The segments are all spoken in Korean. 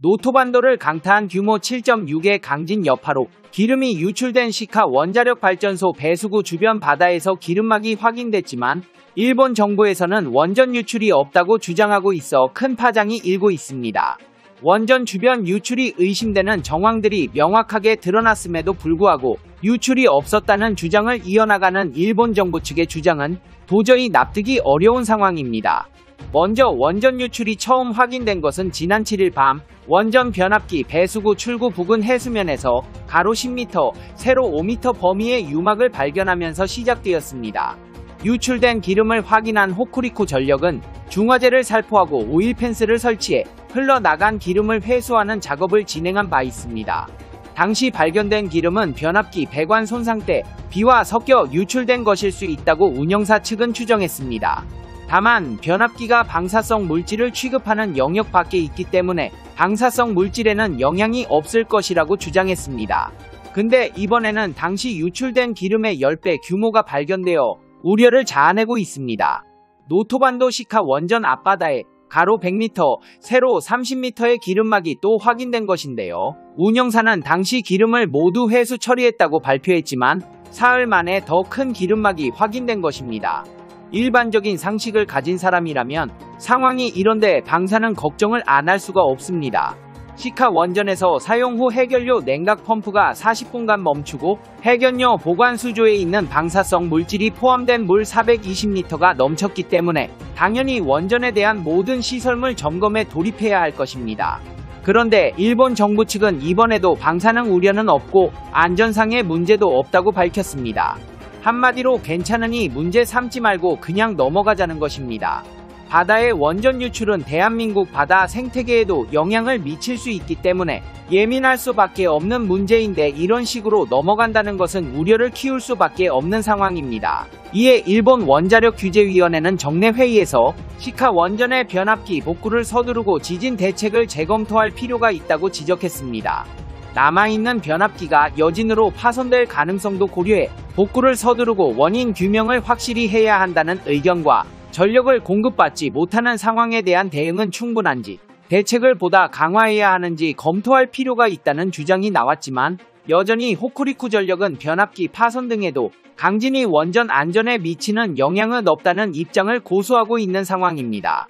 노토반도를 강타한 규모 7.6의 강진 여파로 기름이 유출된 시카 원자력 발전소 배수구 주변 바다에서 기름막이 확인됐지만 일본 정부에서는 원전 유출이 없다고 주장하고 있어 큰 파장이 일고 있습니다. 원전 주변 유출이 의심되는 정황들이 명확하게 드러났음에도 불구하고 유출이 없었다는 주장을 이어나가는 일본 정부 측의 주장은 도저히 납득이 어려운 상황입니다. 먼저 원전 유출이 처음 확인된 것은 지난 7일 밤 원전 변압기 배수구 출구 부근 해수면에서 가로 10m, 세로 5m 범위의 유막을 발견하면서 시작되었습니다. 유출된 기름을 확인한 호쿠리쿠 전력은 중화제를 살포하고 오일 펜스를 설치해 흘러나간 기름을 회수하는 작업을 진행한 바 있습니다. 당시 발견된 기름은 변압기 배관 손상 때 비와 섞여 유출된 것일 수 있다고 운영사 측은 추정했습니다. 다만 변압기가 방사성 물질을 취급하는 영역 밖에 있기 때문에 방사성 물질에는 영향이 없을 것이라고 주장했습니다. 근데 이번에는 당시 유출된 기름의 10배 규모가 발견되어 우려를 자아내고 있습니다. 노토반도 시카 원전 앞바다에 가로 100m, 세로 30m의 기름막이 또 확인된 것인데요. 운영사는 당시 기름을 모두 회수 처리했다고 발표했지만 사흘 만에 더 큰 기름막이 확인된 것입니다. 일반적인 상식을 가진 사람이라면 상황이 이런데 방사능 걱정을 안 할 수가 없습니다. 시카 원전에서 사용 후 해결료 냉각 펌프가 40분간 멈추고 해변료 보관 수조에 있는 방사성 물질이 포함된 물 420리터가 넘쳤기 때문에 당연히 원전에 대한 모든 시설물 점검에 돌입해야 할 것입니다. 그런데 일본 정부 측은 이번에도 방사능 우려는 없고 안전상의 문제도 없다고 밝혔습니다. 한마디로 괜찮으니 문제 삼지 말고 그냥 넘어가자는 것입니다. 바다의 원전 유출은 대한민국 바다 생태계에도 영향을 미칠 수 있기 때문에 예민할 수밖에 없는 문제인데 이런 식으로 넘어간다는 것은 우려를 키울 수밖에 없는 상황입니다. 이에 일본 원자력규제위원회는 정례 회의에서 시카 원전의 변압기 복구를 서두르고 지진 대책을 재검토할 필요가 있다고 지적했습니다. 남아있는 변압기가 여진으로 파손될 가능성도 고려해 복구를 서두르고 원인 규명을 확실히 해야 한다는 의견과 전력을 공급받지 못하는 상황에 대한 대응은 충분한지 대책을 보다 강화해야 하는지 검토할 필요가 있다는 주장이 나왔지만 여전히 호쿠리쿠 전력은 변압기 파손 등에도 강진이 원전 안전에 미치는 영향은 없다는 입장을 고수하고 있는 상황입니다.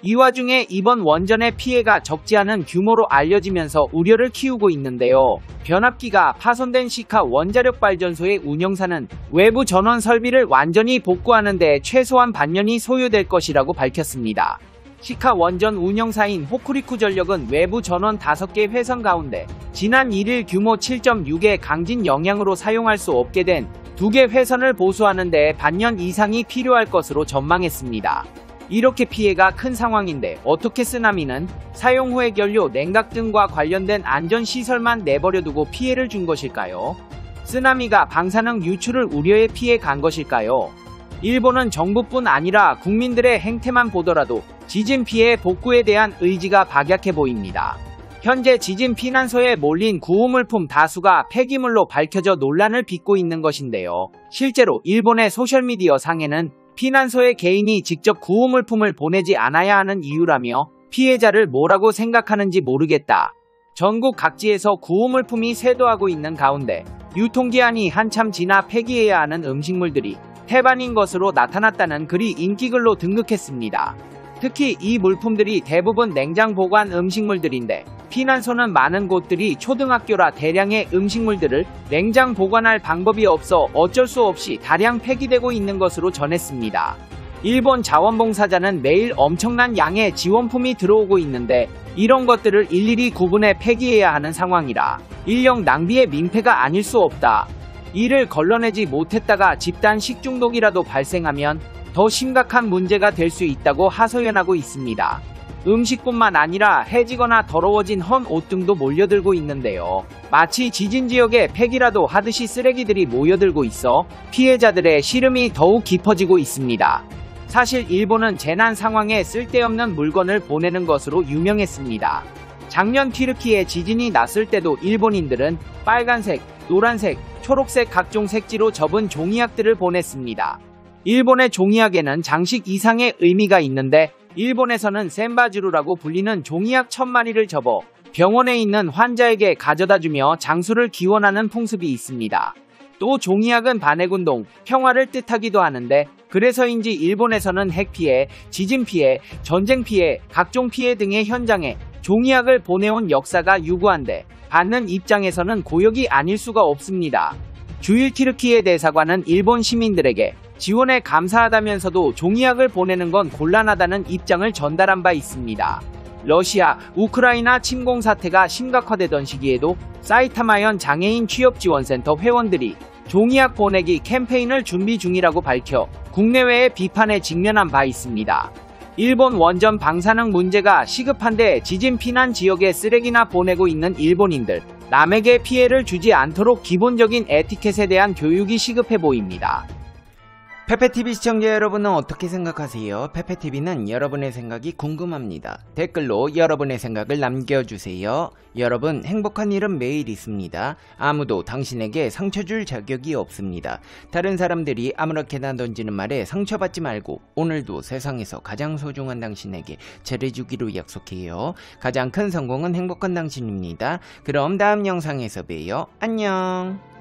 이 와중에 이번 원전의 피해가 적지 않은 규모로 알려지면서 우려를 키우고 있는데요. 변압기가 파손된 시카 원자력 발전소의 운영사는 외부 전원 설비를 완전히 복구하는 데 최소한 반년이 소요될 것이라고 밝혔습니다. 시카 원전 운영사인 호쿠리쿠 전력은 외부 전원 5개 회선 가운데 지난 1일 규모 7.6의 강진 영향으로 사용할 수 없게 된 2개 회선을 보수하는 데 반년 이상이 필요할 것으로 전망했습니다. 이렇게 피해가 큰 상황인데 어떻게 쓰나미는 사용 후의 연료, 냉각 등과 관련된 안전시설만 내버려두고 피해를 준 것일까요? 쓰나미가 방사능 유출을 우려해 피해 간 것일까요? 일본은 정부뿐 아니라 국민들의 행태만 보더라도 지진 피해 복구에 대한 의지가 박약해 보입니다. 현재 지진 피난소에 몰린 구호물품 다수가 폐기물로 밝혀져 논란을 빚고 있는 것인데요. 실제로 일본의 소셜미디어 상에는 피난소에 개인이 직접 구호물품을 보내지 않아야 하는 이유라며 피해자를 뭐라고 생각하는지 모르겠다. 전국 각지에서 구호물품이 쇄도하고 있는 가운데 유통기한이 한참 지나 폐기해야 하는 음식물들이 태반인 것으로 나타났다는 글이 인기글로 등극했습니다. 특히 이 물품들이 대부분 냉장 보관 음식물들인데 피난소는 많은 곳들이 초등학교라 대량의 음식물들을 냉장 보관할 방법이 없어 어쩔 수 없이 다량 폐기되고 있는 것으로 전했습니다. 일본 자원봉사자는 매일 엄청난 양의 지원품이 들어오고 있는데 이런 것들을 일일이 구분해 폐기해야 하는 상황이라 인력 낭비의 민폐가 아닐 수 없다. 이를 걸러내지 못했다가 집단 식중독이라도 발생하면 더 심각한 문제가 될 수 있다고 하소연하고 있습니다. 음식뿐만 아니라 해지거나 더러워진 헌 옷 등도 몰려들고 있는데요. 마치 지진 지역에 폐기라도 하듯이 쓰레기들이 모여들고 있어 피해자들의 시름이 더욱 깊어지고 있습니다. 사실 일본은 재난 상황에 쓸데없는 물건을 보내는 것으로 유명했습니다. 작년 튀르키예 지진이 났을 때도 일본인들은 빨간색, 노란색, 초록색 각종 색지로 접은 종이약들을 보냈습니다. 일본의 종이약에는 장식 이상의 의미가 있는데 일본에서는 센바주루라고 불리는 종이약 1000마리를 접어 병원에 있는 환자에게 가져다주며 장수를 기원하는 풍습이 있습니다. 또 종이약은 반핵운동, 평화를 뜻하기도 하는데 그래서인지 일본에서는 핵피해, 지진피해, 전쟁피해, 각종 피해 등의 현장에 종이약을 보내온 역사가 유구한데 받는 입장에서는 고역이 아닐 수가 없습니다. 주일 티르키예 대사관은 일본 시민들에게 지원에 감사하다면서도 종이약을 보내는 건 곤란하다는 입장을 전달한 바 있습니다. 러시아, 우크라이나 침공 사태가 심각화되던 시기에도 사이타마현 장애인 취업지원센터 회원들이 종이약 보내기 캠페인을 준비 중이라고 밝혀 국내외의 비판에 직면한 바 있습니다. 일본 원전 방사능 문제가 시급한데 지진 피난 지역에 쓰레기나 보내고 있는 일본인들, 남에게 피해를 주지 않도록 기본적인 에티켓에 대한 교육이 시급해 보입니다. 페페TV 시청자 여러분은 어떻게 생각하세요? 페페TV는 여러분의 생각이 궁금합니다. 댓글로 여러분의 생각을 남겨주세요. 여러분, 행복한 일은 매일 있습니다. 아무도 당신에게 상처 줄 자격이 없습니다. 다른 사람들이 아무렇게나 던지는 말에 상처받지 말고 오늘도 세상에서 가장 소중한 당신에게 잘해주기로 약속해요. 가장 큰 성공은 행복한 당신입니다. 그럼 다음 영상에서 봬요. 안녕.